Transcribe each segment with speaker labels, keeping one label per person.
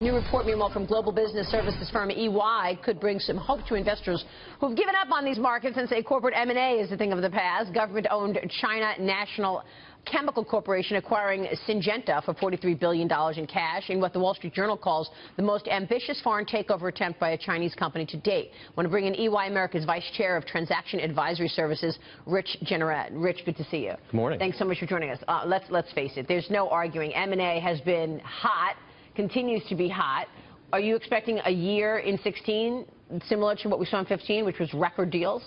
Speaker 1: New report, meanwhile, from global business services firm EY could bring some hope to investors who've given up on these markets and say corporate M&A is a thing of the past. Government-owned China National Chemical Corporation acquiring Syngenta for $43 billion in cash in what the Wall Street Journal calls the most ambitious foreign takeover attempt by a Chinese company to date. I want to bring in EY America's Vice Chair of Transaction Advisory Services, Rich Jeanneret. Rich, good to see you.
Speaker 2: Good morning.
Speaker 1: Thanks so much for joining us. Let's face it, there's no arguing. M&A has been hot. Continues to be hot. Are you expecting a year in 16 similar to what we saw in 15, which was record deals?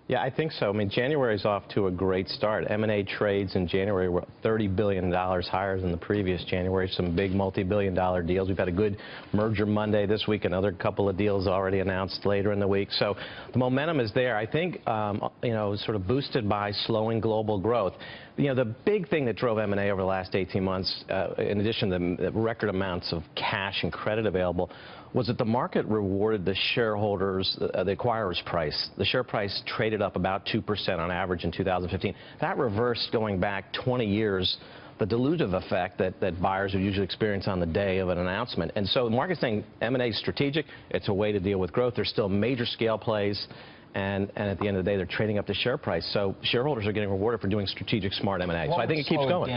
Speaker 2: Yeah, I think so. I mean, January is off to a great start. M&A trades in January were $30 billion higher than the previous January. Some big multi-billion-dollar deals. We've had a good merger Monday this week. Another couple of deals already announced later in the week. So the momentum is there. I think, sort of boosted by slowing global growth. You know, the big thing that drove M&A over the last 18 months, in addition to the record amounts of cash and credit available, was that the market rewarded the shareholders, the acquirer's price. The share price traded up about 2% on average in 2015. That reversed going back 20 years, the dilutive effect that buyers would usually experience on the day of an announcement. And so the market's saying M&A is strategic. It's a way to deal with growth. There's still major scale plays. And at the end of the day, they're trading up the share price. So shareholders are getting rewarded for doing strategic, smart M&A. So I think it keeps going.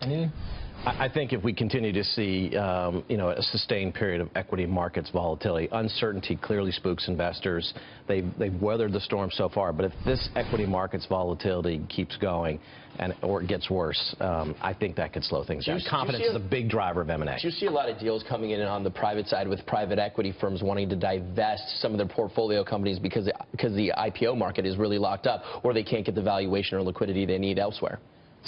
Speaker 3: Anything?
Speaker 2: I think if we continue to see, a sustained period of equity markets volatility, uncertainty clearly spooks investors. They've weathered the storm so far, but if this equity markets volatility keeps going or it gets worse, I think that could slow things down. Confidence is a big driver of M&A.
Speaker 3: Do you see a lot of deals coming in on the private side with private equity firms wanting to divest some of their portfolio companies because the IPO market is really locked up, or they can't get the valuation or liquidity they need elsewhere?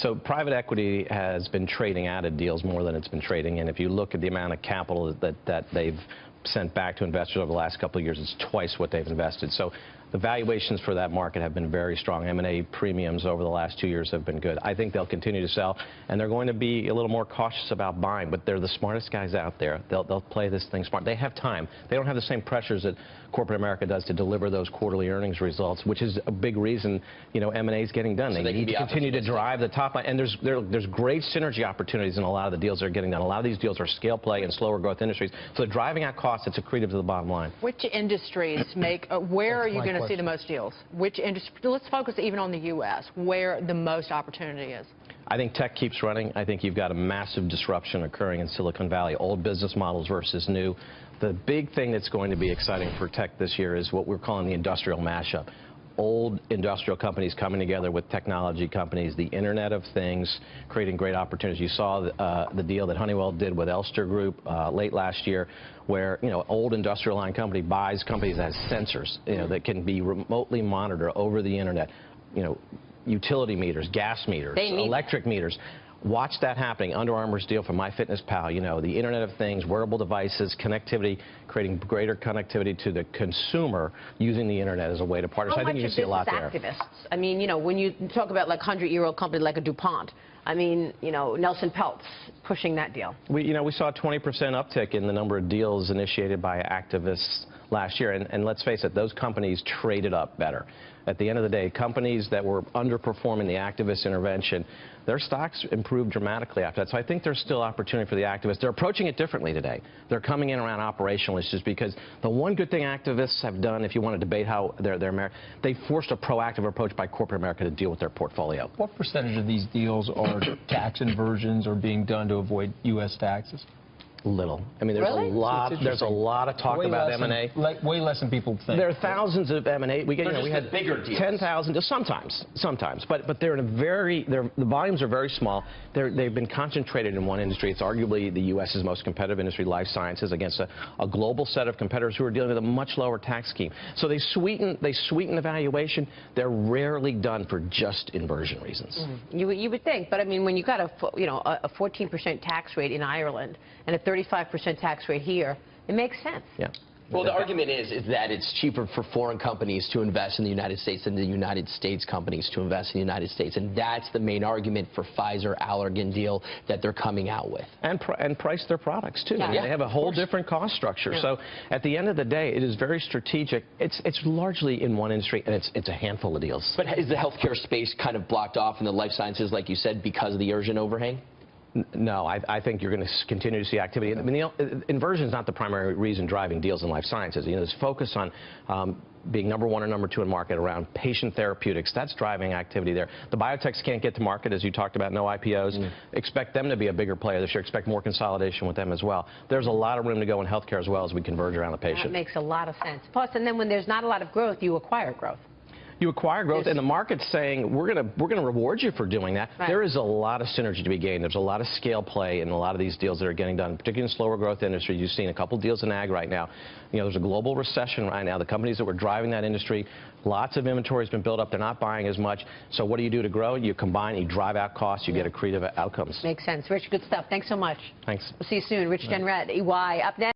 Speaker 2: So private equity has been trading out of deals more than it's been trading, and if you look at the amount of capital that they've sent back to investors over the last couple of years, it's twice what they've invested. So the valuations for that market have been very strong. M&A premiums over the last 2 years have been good. I think they'll continue to sell, and they're going to be a little more cautious about buying, but they're the smartest guys out there. They'll play this thing smart. They have time. They don't have the same pressures that corporate America does to deliver those quarterly earnings results, which is a big reason, M&A is getting done. So they need to continue to drive the top line, and there's great synergy opportunities in a lot of the deals that are getting done. A lot of these deals are scale play in slower growth industries, so they're driving out costs. It's accretive to the bottom line.
Speaker 4: Which industries where are you going to see the most deals? Which industry? Let's focus even on the U.S., where the most opportunity is.
Speaker 2: I think tech keeps running. I think you've got a massive disruption occurring in Silicon Valley, old business models versus new. The big thing that's going to be exciting for tech this year is what we're calling the industrial mashup. Old industrial companies coming together with technology companies, the Internet of Things, creating great opportunities. You saw the deal that Honeywell did with Elster Group late last year, where old industrial line company buys companies that has sensors that can be remotely monitored over the Internet. Utility meters, gas meters, electric meters. Watch that happening. Under Armour's deal for MyFitnessPal, the Internet of Things, wearable devices, connectivity, creating greater connectivity to the consumer using the Internet as a way to partner. So I think you can see a lot there.
Speaker 1: Activists? I mean, when you talk about like 100-year-old company like a DuPont, I mean, Nelson Peltz pushing that deal.
Speaker 2: We saw a 20% uptick in the number of deals initiated by activists last year, and let's face it, those companies traded up better. At the end of the day, companies that were underperforming the activist intervention, their stocks improved dramatically after that. So I think there's still opportunity for the activists. They're approaching it differently today. They're coming in around operational issues because the one good thing activists have done, if you want to debate how they forced a proactive approach by corporate America to deal with their portfolio.
Speaker 5: What percentage of these deals are tax inversions or being done to avoid U.S. taxes?
Speaker 2: Little. I mean, there's a lot of talk about M&A.
Speaker 5: Way less than people think.
Speaker 2: There are thousands of M&A. We had
Speaker 3: bigger deals.
Speaker 2: 10,000. Sometimes, but they're the volumes are very small. They've been concentrated in one industry. It's arguably the U.S.'s most competitive industry, life sciences, against a global set of competitors who are dealing with a much lower tax scheme. So they sweeten the valuation. They're rarely done for just inversion reasons.
Speaker 1: You would think, but I mean, when you got a 14% tax rate in Ireland and a 35% tax rate here, it makes sense.
Speaker 2: Yeah.
Speaker 3: Well, the argument is that it's cheaper for foreign companies to invest in the United States than the United States companies to invest in the United States. And that's the main argument for Pfizer-Allergan deal that they're coming out with.
Speaker 2: And price their products, too.
Speaker 1: Yeah.
Speaker 2: They have a whole different cost structure. Yeah. So at the end of the day, it is very strategic. It's largely in one industry, and it's a handful of deals.
Speaker 3: But is the healthcare space kind of blocked off in the life sciences, like you said, because of the Urgent overhang?
Speaker 2: No, I think you're going to continue to see activity. I mean, inversion is not the primary reason driving deals in life sciences. This focus on being number one or number two in market around patient therapeutics, that's driving activity there. The biotechs can't get to market, as you talked about, no IPOs. Expect them to be a bigger player this year. Expect more consolidation with them as well. There's a lot of room to go in healthcare as well as we converge around the patient.
Speaker 1: That makes a lot of sense. Plus, and then when there's not a lot of growth, you acquire growth.
Speaker 2: You acquire growth, and the market's saying we're going to reward you for doing that.
Speaker 1: Right.
Speaker 2: There is a lot of synergy to be gained. There's a lot of scale play in a lot of these deals that are getting done, particularly in slower growth industries. You've seen a couple deals in ag right now. There's a global recession right now. The companies that were driving that industry, lots of inventory has been built up. They're not buying as much. So what do you do to grow? You combine, you drive out costs, you get accretive outcomes.
Speaker 1: Makes sense. Rich, good stuff. Thanks so much.
Speaker 2: Thanks.
Speaker 1: We'll see you soon. Rich Jeanneret, EY. Up next.